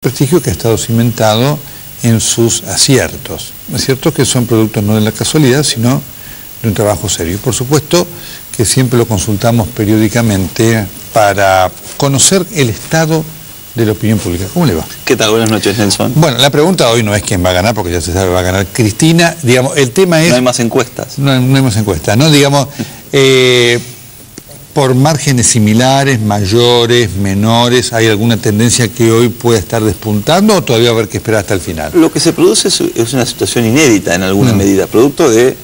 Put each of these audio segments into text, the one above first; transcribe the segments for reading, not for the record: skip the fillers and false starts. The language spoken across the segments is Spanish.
Prestigio que ha estado cimentado en sus aciertos que son productos no de la casualidad, sino de un trabajo serio. Y por supuesto que siempre lo consultamos periódicamente para conocer el estado de la opinión pública. ¿Cómo le va? ¿Qué tal? Buenas noches, Nelson. Bueno, la pregunta hoy no es quién va a ganar, porque ya se sabe, va a ganar Cristina. Digamos, el tema es... No hay más encuestas. No hay más encuestas, ¿no? Digamos, por márgenes similares, mayores, menores, ¿hay alguna tendencia que hoy pueda estar despuntando o todavía va a haber que esperar hasta el final? Lo que se produce es una situación inédita en alguna medida, producto de,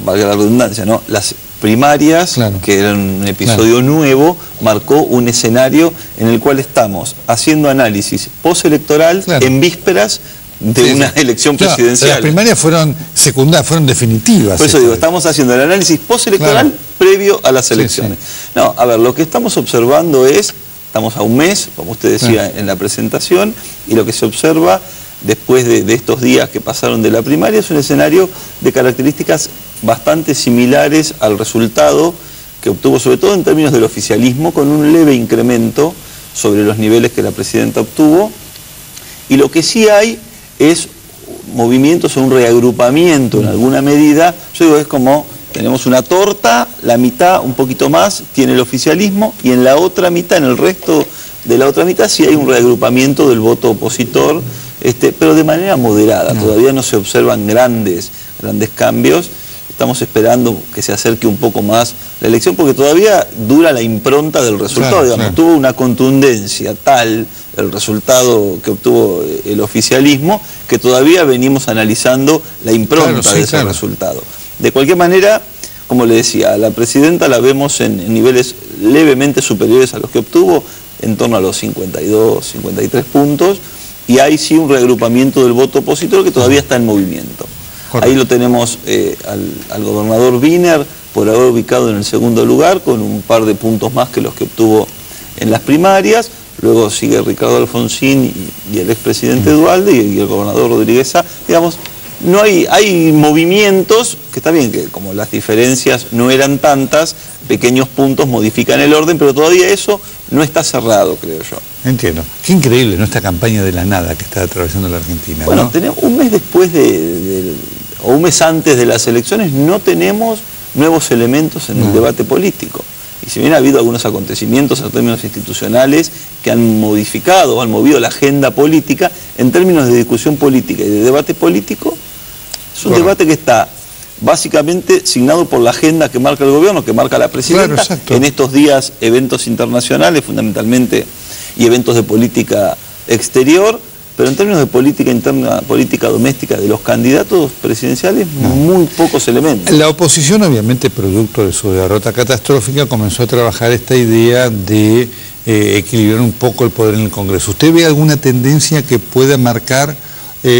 valga la redundancia, ¿no? Las primarias, claro, que eran un episodio nuevo, marcó un escenario en el cual estamos haciendo análisis postelectoral en vísperas de una elección presidencial. Las primarias fueron secundarias, furon definitivas. Por eso digo, estamos haciendo el análisis postelectoral previo a las elecciones. No, a ver, lo que estamos observando es, estamos a un mes, como usted decía en la presentación, y lo que se observa después de estos días que pasaron de la primaria es un escenario de características bastante similares al resultado que obtuvo, sobre todo en términos del oficialismo, con un leve incremento sobre los niveles que la presidenta obtuvo, y lo que sí hay es movimientos o un reagrupamiento en alguna medida. Yo digo, es como, tenemos una torta, la mitad, un poquito más, tiene el oficialismo, y en la otra mitad, en el resto de la otra mitad, sí hay un reagrupamiento del voto opositor, pero de manera moderada. Todavía no se observan grandes cambios. Estamos esperando que se acerque un poco más la elección, porque todavía dura la impronta del resultado. Tuvo una contundencia tal el resultado que obtuvo el oficialismo, que todavía venimos analizando la impronta de ese resultado. De cualquier manera, como le decía, a la presidenta la vemos en niveles levemente superiores a los que obtuvo, en torno a los 52, 53 puntos, y hay sí un reagrupamiento del voto opositor que todavía está en movimiento. Ahí lo tenemos al gobernador Wiener por haber ubicado en el segundo lugar, con un par de puntos más que los que obtuvo en las primarias. Luego sigue Ricardo Alfonsín y el expresidente Duhalde y el gobernador Rodríguez Sá. Digamos, no hay movimientos, que está bien que como las diferencias no eran tantas, pequeños puntos modifican el orden, pero todavía eso no está cerrado, creo yo. Entiendo. Qué increíble, ¿no? Esta campaña de la nada que está atravesando la Argentina. Bueno, ¿no? Tenemos un mes después o un mes antes de las elecciones, no tenemos nuevos elementos en el debate político. Y si bien ha habido algunos acontecimientos en términos institucionales que han modificado o han movido la agenda política, en términos de discusión política y de debate político, es un debate que está básicamente signado por la agenda que marca el gobierno, que marca la presidenta. En estos días, eventos internacionales fundamentalmente y eventos de política exterior, pero en términos de política interna, política doméstica de los candidatos presidenciales, muy pocos elementos. La oposición, obviamente, producto de su derrota catastrófica, comenzó a trabajar esta idea de equilibrar un poco el poder en el Congreso. ¿Usted ve alguna tendencia que pueda marcar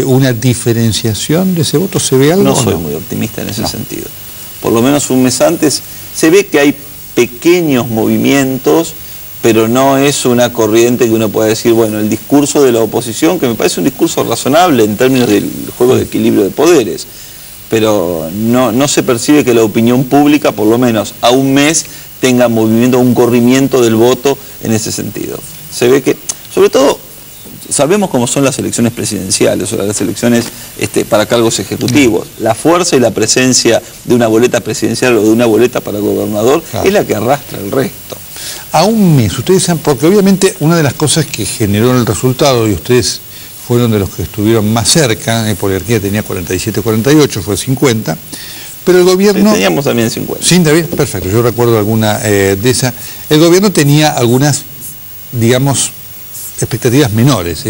una diferenciación de ese voto? ¿Se ve algo? No soy muy optimista en ese sentido. Por lo menos un mes antes se ve que hay pequeños movimientos, pero no es una corriente que uno pueda decir, bueno, el discurso de la oposición, que me parece un discurso razonable en términos del juego de equilibrio de poderes, pero no se percibe que la opinión pública, por lo menos a un mes, tenga movimiento, un corrimiento del voto en ese sentido. Se ve que, sobre todo, sabemos cómo son las elecciones presidenciales o las elecciones para cargos ejecutivos. La fuerza y la presencia de una boleta presidencial o de una boleta para gobernador es la que arrastra el resto. A un mes, ustedes saben, porque obviamente una de las cosas que generó el resultado, y ustedes fueron de los que estuvieron más cerca, Poliarquía tenía 47-48, fue 50, pero el gobierno... Sí, teníamos también 50. Sí, David, perfecto, yo recuerdo alguna de esas. El gobierno tenía algunas, digamos, expectativas menores.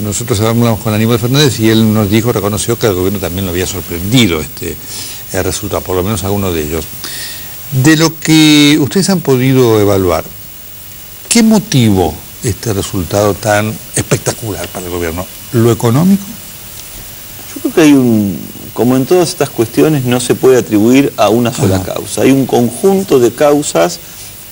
Nosotros hablamos con Aníbal Fernández y él nos dijo, reconoció que al gobierno también lo había sorprendido el resultado, por lo menos algunos de ellos. De lo que ustedes han podido evaluar, ¿qué motivó este resultado tan espectacular para el gobierno? ¿Lo económico? Yo creo que hay como en todas estas cuestiones, no se puede atribuir a una sola causa. Hay un conjunto de causas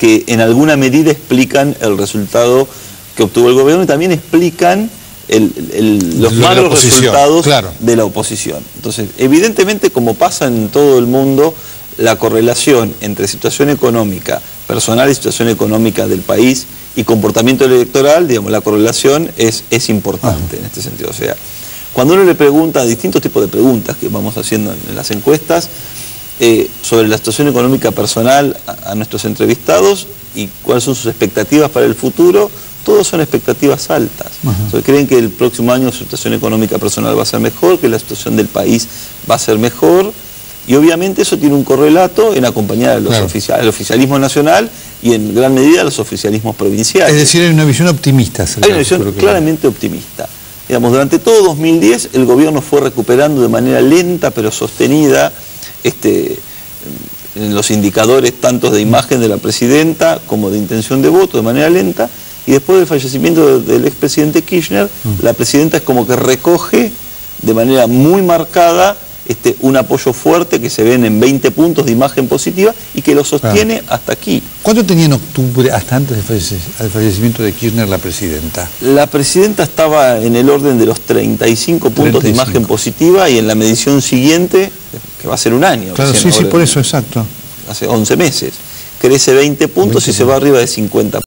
que en alguna medida explican el resultado que obtuvo el gobierno y también explican los malos resultados de la oposición. Entonces, evidentemente, como pasa en todo el mundo, la correlación entre situación económica personal y situación económica del país y comportamiento electoral, digamos, la correlación es importante en este sentido. O sea, cuando uno le pregunta, distintos tipos de preguntas que vamos haciendo en las encuestas, sobre la situación económica personal a nuestros entrevistados y cuáles son sus expectativas para el futuro, todos son expectativas altas. O sea, creen que el próximo año su situación económica personal va a ser mejor, que la situación del país va a ser mejor, y obviamente eso tiene un correlato en acompañar a los al oficialismo nacional y en gran medida a los oficialismos provinciales. Es decir, hay una visión optimista. Hay una visión claramente optimista. Digamos, durante todo 2010 el gobierno fue recuperando de manera lenta pero sostenida en los indicadores tanto de imagen de la presidenta como de intención de voto de manera lenta, y después del fallecimiento del expresidente Kirchner, la presidenta es como que recoge de manera muy marcada un apoyo fuerte que se ven en 20 puntos de imagen positiva y que lo sostiene hasta aquí. ¿Cuánto tenía en octubre, hasta antes del fallecimiento de Kirchner, la presidenta? La presidenta estaba en el orden de los 35 puntos de imagen positiva, y en la medición siguiente, que va a ser un año. Claro, sí, por eso, exacto. Hace 11 meses. Crece 20 puntos y se va arriba de 50.